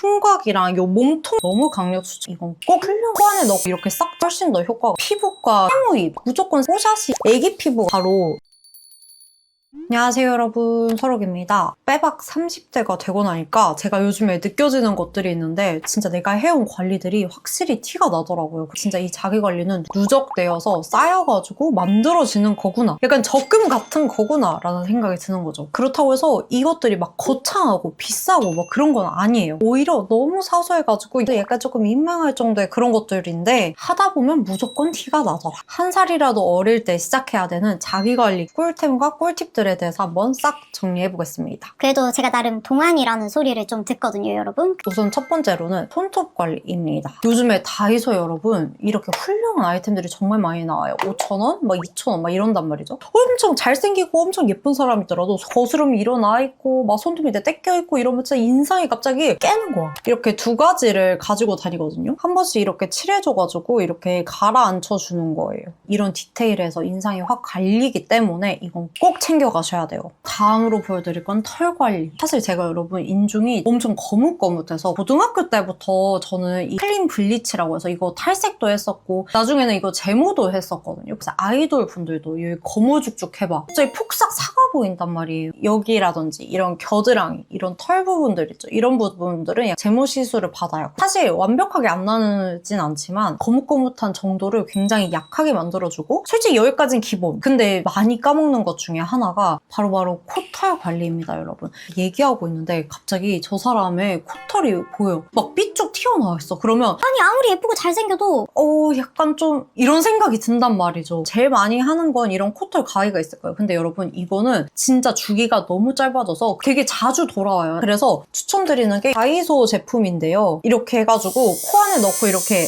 흉곽이랑 요 몸통 너무 강력 추천. 이건 꼭 훌륭 코 안에 넣고 이렇게 싹 훨씬 더 효과가. 피부과 해모입 무조건 뽀샤시 애기 피부 바로. 안녕하세요 여러분, 설욱입니다. 빼박 30대가 되고 나니까 제가 요즘에 느껴지는 것들이 있는데 진짜 내가 해온 관리들이 확실히 티가 나더라고요. 진짜 이 자기관리는 누적되어서 쌓여가지고 만들어지는 거구나, 약간 적금 같은 거구나 라는 생각이 드는 거죠. 그렇다고 해서 이것들이 막 거창하고 비싸고 뭐 그런 건 아니에요. 오히려 너무 사소해가지고 약간 조금 민망할 정도의 그런 것들인데 하다 보면 무조건 티가 나더라. 한 살이라도 어릴 때 시작해야 되는 자기관리 꿀템과 꿀팁들에 대해서 한번 싹 정리해보겠습니다. 그래도 제가 나름 동안이라는 소리를 좀 듣거든요, 여러분. 우선 첫 번째로는 손톱 관리입니다. 요즘에 다이소 여러분 이렇게 훌륭한 아이템들이 정말 많이 나와요. 5,000원? 막 2,000원 막 이런단 말이죠. 엄청 잘생기고 엄청 예쁜 사람이더라도 거스름이 일어나 있고 막 손톱 밑에 떼껴 있고 이러면 진짜 인상이 갑자기 깨는 거야. 이렇게 두 가지를 가지고 다니거든요. 한 번씩 이렇게 칠해줘가지고 이렇게 가라앉혀주는 거예요. 이런 디테일에서 인상이 확 갈리기 때문에 이건 꼭 챙겨가셔야 돼요. 다음으로 보여드릴 건 털 관리. 사실 제가 여러분 인중이 엄청 거뭇거뭇해서 고등학교 때부터 저는 이 클린 블리치라고 해서 이거 탈색도 했었고 나중에는 이거 제모도 했었거든요. 그래서 아이돌 분들도 여기 거무죽죽 해봐 갑자기 폭삭 사가 보인단 말이에요. 여기라든지 이런 겨드랑이, 이런 털 부분들 있죠. 이런 부분들은 제모 시술을 받아요. 사실 완벽하게 안 나누진 않지만 거뭇거뭇한 정도를 굉장히 약하게 만들어주고, 솔직히 여기까지는 기본. 근데 많이 까먹는 것 중에 하나가 바로 코털 관리입니다, 여러분. 얘기하고 있는데 갑자기 저 사람의 코털이 보여. 막 삐쭉 튀어나와 있어. 그러면 아니, 아무리 예쁘고 잘생겨도 약간 좀 이런 생각이 든단 말이죠. 제일 많이 하는 건 이런 코털 가위가 있을 거예요. 근데 여러분 이거는 진짜 주기가 너무 짧아져서 되게 자주 돌아와요. 그래서 추천드리는 게 다이소 제품인데요. 이렇게 해가지고 코 안에 넣고 이렇게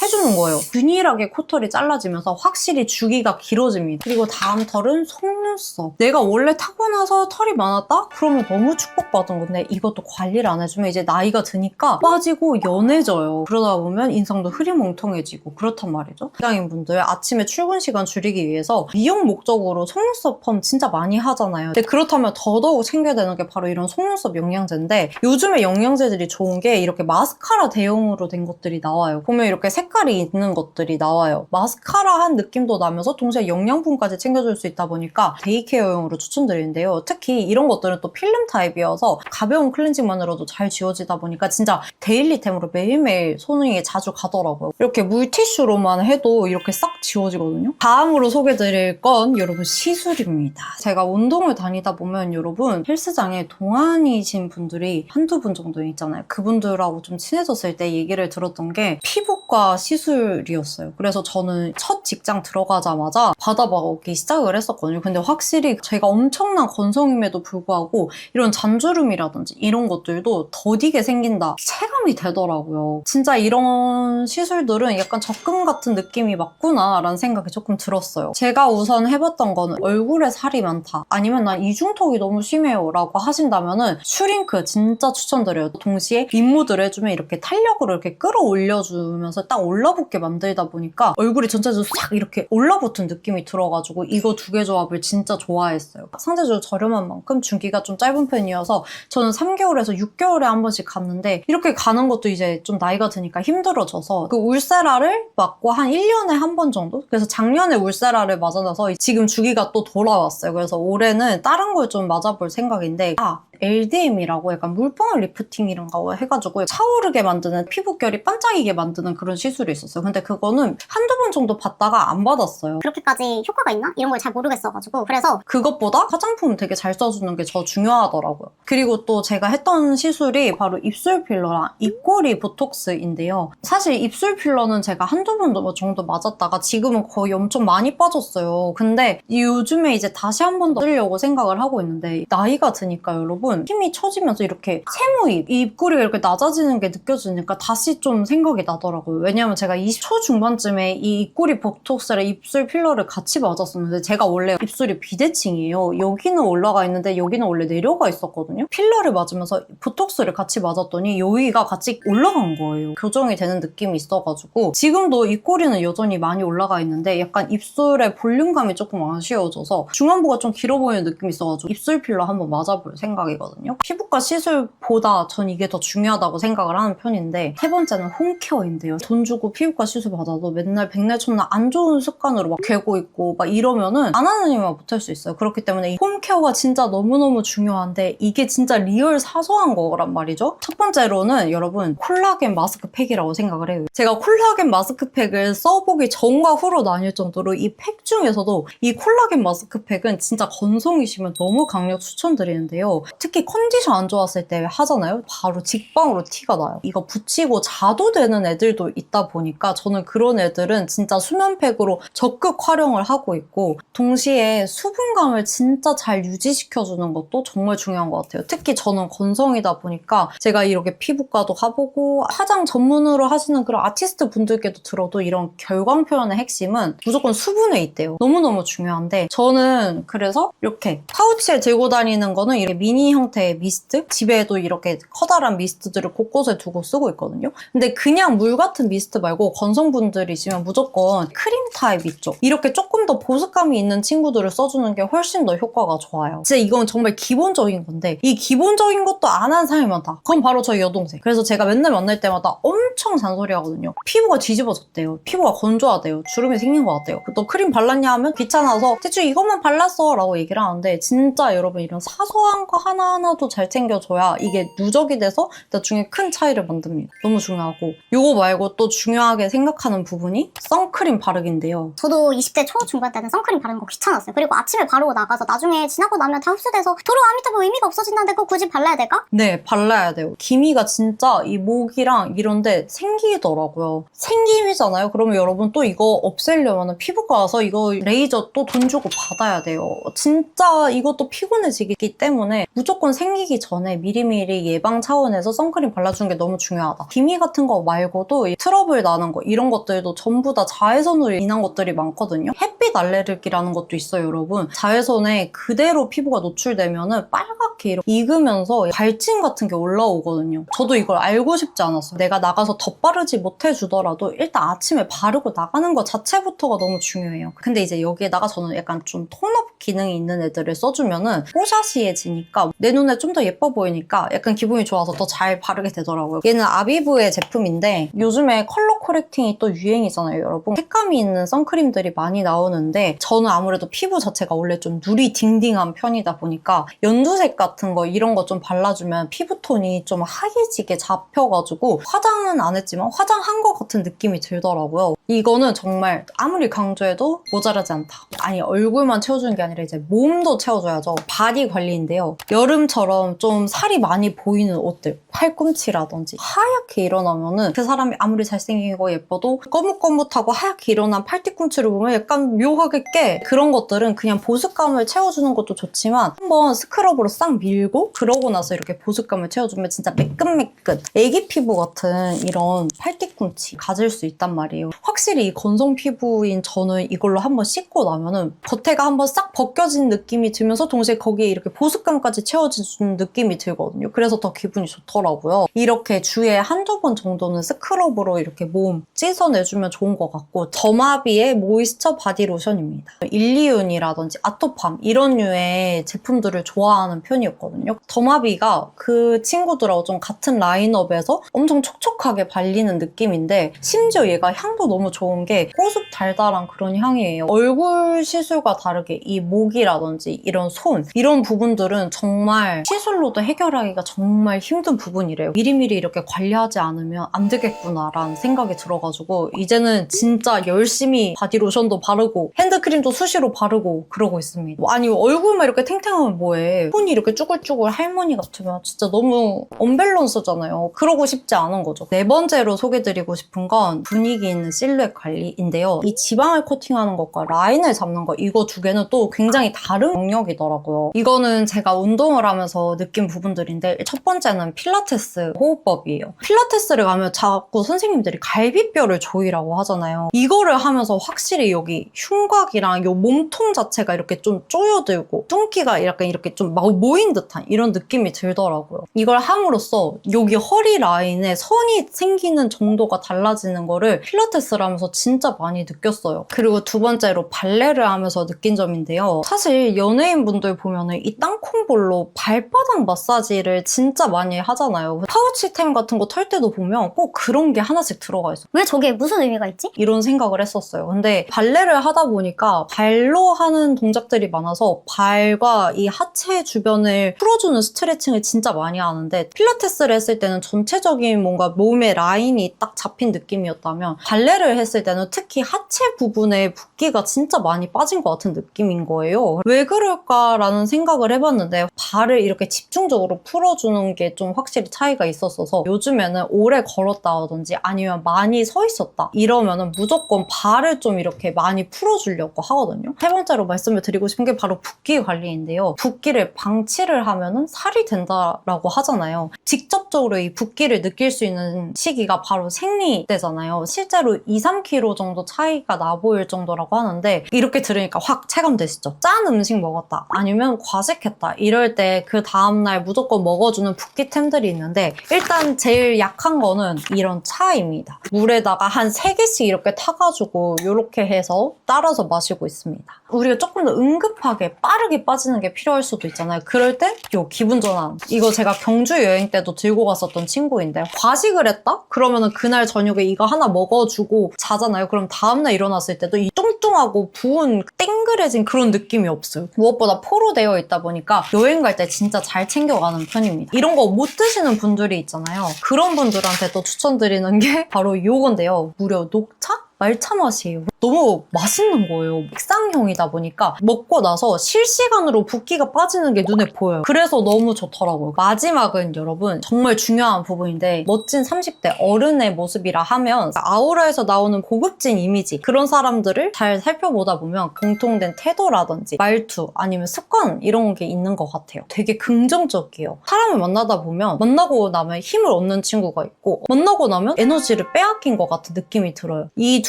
해주는 거예요. 균일하게 코털이 잘라지면서 확실히 주기가 길어집니다. 그리고 다음 털은 속눈썹. 내가 원래 타고나서 털이 많았다? 그러면 너무 축복받은 건데 이것도 관리를 안 해주면 이제 나이가 드니까 빠지고 연해져요. 그러다 보면 인상도 흐리멍텅해지고 그렇단 말이죠. 직장인분들 아침에 출근 시간 줄이기 위해서 미용 목적으로 속눈썹 펌 진짜 많이 하잖아요. 근데 그렇다면 더더욱 챙겨야 되는 게 바로 이런 속눈썹 영양제인데, 요즘에 영양제들이 좋은 게 이렇게 마스카라 대용으로 된 것들이 나와요. 보면 이렇게 색깔이 있는 것들이 나와요. 마스카라한 느낌도 나면서 동시에 영양분까지 챙겨줄 수 있다 보니까 데이케어용으로 추천드리는데요. 특히 이런 것들은 또 필름 타입이어서 가벼운 클렌징만으로도 잘 지워지다 보니까 진짜 데일리템으로 매일매일 손이 자주 가더라고요. 이렇게 물티슈로만 해도 이렇게 싹 지워지거든요. 다음으로 소개드릴 건 여러분 시술입니다. 제가 운동을 다니다 보면 여러분 헬스장에 동안이신 분들이 한두 분 정도 있잖아요. 그분들하고 좀 친해졌을 때 얘기를 들었던 게 피부과 시술이었어요. 그래서 저는 첫 직장 들어가자마자 받아보기 시작을 했었거든요. 근데 확실히 제가 엄청난 건성임에도 불구하고 이런 잔주름이라든지 이런 것들도 더디게 생긴다, 체감이 되더라고요. 진짜 이런 시술들은 약간 적금 같은 느낌이 맞구나 라는 생각이 조금 들었어요. 제가 우선 해봤던 거는 얼굴에 살이 많다, 아니면 난 이중턱이 너무 심해요 라고 하신다면은 슈링크 진짜 추천드려요. 동시에 립모드를 해주면 이렇게 탄력으로 이렇게 끌어올려주면서 딱 올라붙게 만들다 보니까 얼굴이 전체적으로 싹 이렇게 올라붙은 느낌이 들어가지고 이거 두 개 조합을 진짜 좋아했어요. 상대적으로 저렴한 만큼 주기가 좀 짧은 편이어서 저는 3개월에서 6개월에 한 번씩 갔는데, 이렇게 가는 것도 이제 좀 나이가 드니까 힘들어져서 그 울세라를 맞고 한 1년에 한 번 정도? 그래서 작년에 울세라를 맞아놔서 지금 주기가 또 돌아왔어요. 그래서 올해는 다른 걸 좀 맞아볼 생각인데, LDM이라고 약간 물방울 리프팅이란가 해가지고 차오르게 만드는, 피부결이 반짝이게 만드는 그런 시술이 있었어요. 근데 그거는 한두 번 정도 받다가 안 받았어요. 그렇게까지 효과가 있나? 이런 걸 잘 모르겠어가지고. 그래서 그것보다 화장품 되게 잘 써주는 게 더 중요하더라고요. 그리고 또 제가 했던 시술이 바로 입술 필러랑 입꼬리 보톡스인데요. 사실 입술 필러는 제가 한두 번 정도 맞았다가 지금은 거의 엄청 많이 빠졌어요. 근데 요즘에 이제 다시 한 번 더 쓰려고 생각을 하고 있는데, 나이가 드니까 여러분 힘이 처지면서 이렇게 세모입, 입꼬리가 이렇게 낮아지는 게 느껴지니까 다시 좀 생각이 나더라고요. 왜냐면 제가 20초 중반쯤에 이 입꼬리 보톡스랑 입술 필러를 같이 맞았었는데, 제가 원래 입술이 비대칭이에요. 여기는 올라가 있는데 여기는 원래 내려가 있었거든요. 필러를 맞으면서 보톡스를 같이 맞았더니 여기가 같이 올라간 거예요. 교정이 되는 느낌이 있어가지고 지금도 입꼬리는 여전히 많이 올라가 있는데 약간 입술의 볼륨감이 조금 아쉬워져서 중안부가 좀 길어 보이는 느낌이 있어가지고 입술 필러 한번 맞아볼 생각이거든요. 시술이거든요. 피부과 시술보다 전 이게 더 중요하다고 생각을 하는 편인데, 세 번째는 홈케어인데요. 돈 주고 피부과 시술 받아도 맨날 백날 첫날 안 좋은 습관으로 막 괴고 있고 막 이러면은 안 하는 일만 못할 수 있어요. 그렇기 때문에 이 홈케어가 진짜 너무너무 중요한데, 이게 진짜 리얼 사소한 거란 말이죠. 첫 번째로는 여러분, 콜라겐 마스크팩이라고 생각을 해요. 제가 콜라겐 마스크팩을 써보기 전과 후로 나뉠 정도로 이 팩 중에서도 이 콜라겐 마스크팩은 진짜 건성이시면 너무 강력 추천드리는데요. 특히 컨디션 안 좋았을 때 하잖아요. 바로 직방으로 티가 나요. 이거 붙이고 자도 되는 애들도 있다 보니까 저는 그런 애들은 진짜 수면팩으로 적극 활용을 하고 있고, 동시에 수분감을 진짜 잘 유지시켜주는 것도 정말 중요한 것 같아요. 특히 저는 건성이다 보니까 제가 이렇게 피부과도 가보고 화장 전문으로 하시는 그런 아티스트 분들께도 들어도 이런 결광 표현의 핵심은 무조건 수분에 있대요. 너무너무 중요한데, 저는 그래서 이렇게 파우치에 들고 다니는 거는 이렇게 미니 형태의 미스트? 집에도 이렇게 커다란 미스트들을 곳곳에 두고 쓰고 있거든요. 근데 그냥 물 같은 미스트 말고 건성분들이시면 무조건 크림 타입 있죠? 이렇게 조금 더 보습감이 있는 친구들을 써주는 게 훨씬 더 효과가 좋아요. 진짜 이건 정말 기본적인 건데, 이 기본적인 것도 안 하는 사람이 많다. 그건 바로 저희 여동생. 그래서 제가 맨날 만날 때마다 엄청 잔소리 하거든요. 피부가 뒤집어졌대요. 피부가 건조하대요. 주름이 생긴 것 같대요. 또 크림 발랐냐 하면 귀찮아서 대충 이것만 발랐어 라고 얘기를 하는데, 진짜 여러분 이런 사소한 거 하나하나도 잘 챙겨줘야 이게 누적이 돼서 나중에 큰 차이를 만듭니다. 너무 중요하고, 이거 말고 또 중요하게 생각하는 부분이 선크림 바르기인데요. 저도 20대 초중반 때는 선크림 바르는 거 귀찮았어요. 그리고 아침에 바르고 나가서 나중에 지나고 나면 다 흡수돼서 도로 아미타불 의미가 없어진다는데 그거 굳이 발라야 될까? 네, 발라야 돼요. 기미가 진짜 이 목이랑 이런데 생기더라고요. 생김이잖아요. 그러면 여러분 또 이거 없애려면 피부과 가서 이거 레이저 또 돈 주고 받아야 돼요. 진짜 이것도 피곤해지기 때문에 무조건 생기기 전에 미리미리 예방 차원에서 선크림 발라주는 게 너무 중요하다. 기미 같은 거 말고도 트러블 나는 거 이런 것들도 전부 다 자외선으로 인한 것들이 많거든요. 햇빛 알레르기라는 것도 있어요, 여러분. 자외선에 그대로 피부가 노출되면은 빨갛게 이렇게 익으면서 발진 같은 게 올라오거든요. 저도 이걸 알고 싶지 않았어요. 내가 나가서 덧바르지 못해주더라도 일단 아침에 바르고 나가는 것 자체부터가 너무 중요해요. 근데 이제 여기에다가 저는 약간 좀 톤업 기능이 있는 애들을 써주면은 뽀샤시해지니까 내 눈에 좀 더 예뻐 보이니까 약간 기분이 좋아서 더 잘 바르게 되더라고요. 얘는 아비브의 제품인데, 요즘에 컬러 코렉팅이 또 유행이잖아요, 여러분. 색감이 있는 선크림들이 많이 나오는데, 저는 아무래도 피부 자체가 원래 좀 누리 딩딩한 편이다 보니까 연두색 같은 거 이런 거 좀 발라주면 피부톤이 좀 하얘지게 잡혀가지고 화장은 안 했지만 화장한 것 같은 느낌이 들더라고요. 이거는 정말 아무리 강조해도 모자라지 않다. 아니, 얼굴만 채워주는 게 아니라 이제 몸도 채워줘야죠. 바디 관리인데요. 여름처럼 좀 살이 많이 보이는 옷들, 팔꿈치라든지 하얗게 일어나면은 그 사람이 아무리 잘생기고 예뻐도 거뭇거뭇하고 하얗게 일어난 팔뒤꿈치를 보면 약간 묘하게 깨. 그런 것들은 그냥 보습감을 채워주는 것도 좋지만 한번 스크럽으로 싹 밀고 그러고 나서 이렇게 보습감을 채워주면 진짜 매끈매끈 애기 피부 같은 이런 팔뒤꿈치 가질 수 있단 말이에요. 확실히 이 건성 피부인 저는 이걸로 한번 씻고 나면은 겉에가 한번 싹 벗겨진 느낌이 들면서 동시에 거기에 이렇게 보습감까지 채워주는 느낌이 들거든요. 그래서 더 기분이 좋더라고요. 이렇게 주에 한두 번 정도는 스크럽으로 이렇게 몸 씻어내주면 좋은 것 같고, 더마비의 모이스처 바디 로션입니다. 일리윤이라든지 아토팜 이런 류의 제품들을 좋아하는 편이었거든요. 더마비가 그 친구들하고 좀 같은 라인업에서 엄청 촉촉하게 발리는 느낌인데, 심지어 얘가 향도 너무 좋은 게 고습 달달한 그런 향이에요. 얼굴 시술과 다르게 이 목이라든지 이런 손 이런 부분들은 정말 시술로도 해결하기가 정말 힘든 부분이래요. 미리미리 이렇게 관리하지 않으면 안 되겠구나라는 생각이 들어가지고 이제는 진짜 열심히 바디로션도 바르고 핸드크림도 수시로 바르고 그러고 있습니다. 아니, 얼굴만 이렇게 탱탱하면 뭐해. 손이 이렇게 쭈글쭈글 할머니 같으면 진짜 너무 언밸런스잖아요. 그러고 싶지 않은 거죠. 네 번째로 소개드리고 싶은 건 분위기 있는 실루엣 관리인데요. 이 지방을 코팅하는 것과 라인을 잡는 것, 이거 두 개는 또 굉장히 다른 영역이더라고요. 이거는 제가 운동을 하면서 느낀 부분들인데, 첫 번째는 필라테스 호흡법이에요. 필라테스를 가면 자꾸 선생님들이 갈비뼈를 조이라고 하잖아요. 이거를 하면서 확실히 여기 흉곽이랑 요 몸통 자체가 이렇게 좀 쪼여들고 뚱기가 약간 이렇게 좀 모인 듯한 이런 느낌이 들더라고요. 이걸 함으로써 여기 허리 라인에 선이 생기는 정도가 피로도가 달라지는 거를 필라테스를 하면서 진짜 많이 느꼈어요. 그리고 두 번째로 발레를 하면서 느낀 점인데요. 사실 연예인분들 보면은 이 땅콩볼로 발바닥 마사지를 진짜 많이 하잖아요. 파우치템 같은 거 털 때도 보면 꼭 그런 게 하나씩 들어가 있어요. 왜 저게 무슨 의미가 있지? 이런 생각을 했었어요. 근데 발레를 하다 보니까 발로 하는 동작들이 많아서 발과 이 하체 주변을 풀어주는 스트레칭을 진짜 많이 하는데 필라테스를 했을 때는 전체적인 뭔가 몸의 라인이 딱 잡힌 느낌이었다면 발레를 했을 때는 특히 하체 부분에 붓기가 진짜 많이 빠진 것 같은 느낌인 거예요. 왜 그럴까라는 생각을 해봤는데 발을 이렇게 집중적으로 풀어주는 게 좀 확실히 차이가 있었어서 요즘에는 오래 걸었다든지 아니면 많이 서 있었다 이러면은 무조건 발을 좀 이렇게 많이 풀어주려고 하거든요. 세 번째로 말씀을 드리고 싶은 게 바로 붓기 관리인데요. 붓기를 방치를 하면은 살이 된다라고 하잖아요. 직접적으로 이 붓기를 느낄 수 있는 시기가 바로 생리 때잖아요. 실제로 2-3kg 정도 차이가 나 보일 정도라고 하는데 이렇게 들으니까 확 체감되시죠? 짠 음식 먹었다 아니면 과식했다 이럴 때 그 다음날 무조건 먹어주는 붓기템들이 있는데 일단 제일 약한 거는 이런 차입니다. 물에다가 한 3개씩 이렇게 타가지고 이렇게 해서 따라서 마시고 있습니다. 우리가 조금 더 응급하게 빠르게 빠지는 게 필요할 수도 있잖아요. 그럴 때 요 기분 전환. 이거 제가 경주 여행 때도 들고 갔었던 친구인데 과식을 했다? 그러면은 그날 저녁에 이거 하나 먹어주고 자잖아요. 그럼 다음날 일어났을 때도 이 뚱뚱하고 부은 땡그레진 그런 느낌이 없어요. 무엇보다 포로 되어 있다 보니까 여행 갈 때 진짜 잘 챙겨가는 편입니다. 이런 거 못 드시는 분들이 있잖아요. 그런 분들한테 또 추천드리는 게 바로 요건데요. 무려 녹차? 말차 맛이에요. 너무 맛있는 거예요. 액상형이다 보니까 먹고 나서 실시간으로 붓기가 빠지는 게 눈에 보여요. 그래서 너무 좋더라고요. 마지막은 여러분 정말 중요한 부분인데 멋진 30대 어른의 모습이라 하면 아우라에서 나오는 고급진 이미지 그런 사람들을 잘 살펴보다 보면 공통된 태도라든지 말투 아니면 습관 이런 게 있는 것 같아요. 되게 긍정적이에요. 사람을 만나다 보면 만나고 나면 힘을 얻는 친구가 있고 만나고 나면 에너지를 빼앗긴 것 같은 느낌이 들어요. 이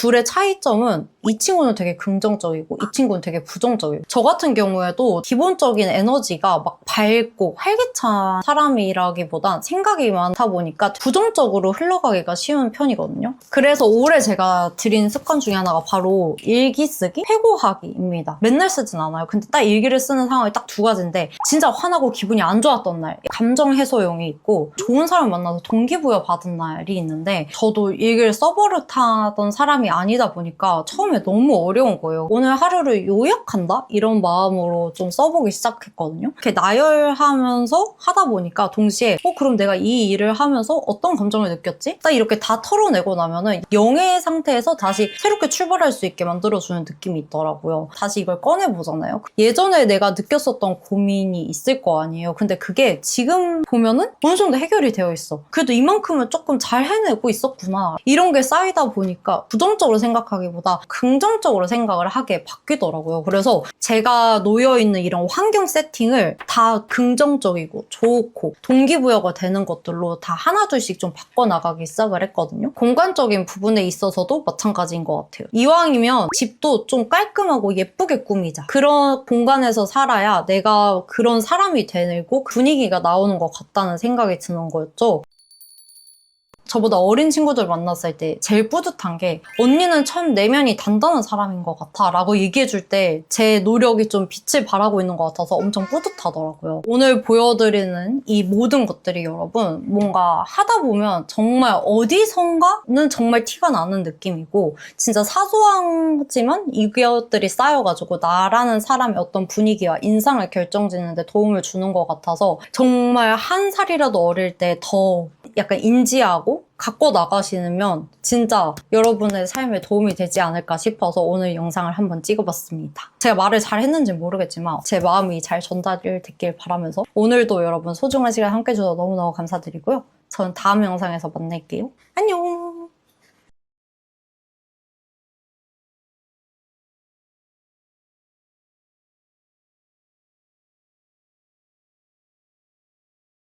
둘의 차이점은 이 친구는 되게 긍정적이고 이 친구는 되게 부정적이에요. 저 같은 경우에도 기본적인 에너지가 막 밝고 활기찬 사람이라기보단 생각이 많다 보니까 부정적으로 흘러가기가 쉬운 편이거든요. 그래서 올해 제가 들인 습관 중에 하나가 바로 일기 쓰기, 회고하기입니다. 맨날 쓰진 않아요. 근데 딱 일기를 쓰는 상황이 딱 2가지인데 진짜 화나고 기분이 안 좋았던 날, 감정 해소용이 있고 좋은 사람 만나서 동기부여 받은 날이 있는데 저도 일기를 써버릇하던 사람이 아니다 보니까 처음에 너무 어려운 거예요. 오늘 하루를 요약한다? 이런 마음으로 좀 써보기 시작했거든요. 이렇게 나열하면서 하다 보니까 동시에 그럼 내가 이 일을 하면서 어떤 감정을 느꼈지? 딱 이렇게 다 털어내고 나면은 영의 상태에서 다시 새롭게 출발할 수 있게 만들어주는 느낌이 있더라고요. 다시 이걸 꺼내보잖아요. 예전에 내가 느꼈었던 고민이 있을 거 아니에요. 근데 그게 지금 보면은 어느 정도 해결이 되어 있어. 그래도 이만큼은 조금 잘 해내고 있었구나. 이런 게 쌓이다 보니까 부정적으로 생각하기보다 긍정적으로 생각을 하게 바뀌더라고요. 그래서 제가 놓여있는 이런 환경 세팅을 다 긍정적이고 좋고 동기부여가 되는 것들로 다 하나둘씩 좀 바꿔나가기 시작을 했거든요. 공간적인 부분에 있어서도 마찬가지인 것 같아요. 이왕이면 집도 좀 깔끔하고 예쁘게 꾸미자. 그런 공간에서 살아야 내가 그런 사람이 되고 분위기가 나오는 것 같다는 생각이 드는 거였죠. 저보다 어린 친구들 만났을 때 제일 뿌듯한 게 언니는 참 내면이 단단한 사람인 것 같아 라고 얘기해줄 때 제 노력이 좀 빛을 발하고 있는 것 같아서 엄청 뿌듯하더라고요. 오늘 보여드리는 이 모든 것들이 여러분 뭔가 하다 보면 정말 어디선가는 정말 티가 나는 느낌이고 진짜 사소하지만 이것들이 쌓여가지고 나라는 사람의 어떤 분위기와 인상을 결정짓는 데 도움을 주는 것 같아서 정말 한 살이라도 어릴 때 더 약간 인지하고 갖고 나가시면 진짜 여러분의 삶에 도움이 되지 않을까 싶어서 오늘 영상을 한번 찍어봤습니다. 제가 말을 잘 했는지 모르겠지만 제 마음이 잘 전달됐길 바라면서 오늘도 여러분 소중한 시간 함께 해주셔서 너무너무 감사드리고요. 저는 다음 영상에서 만날게요. 안녕!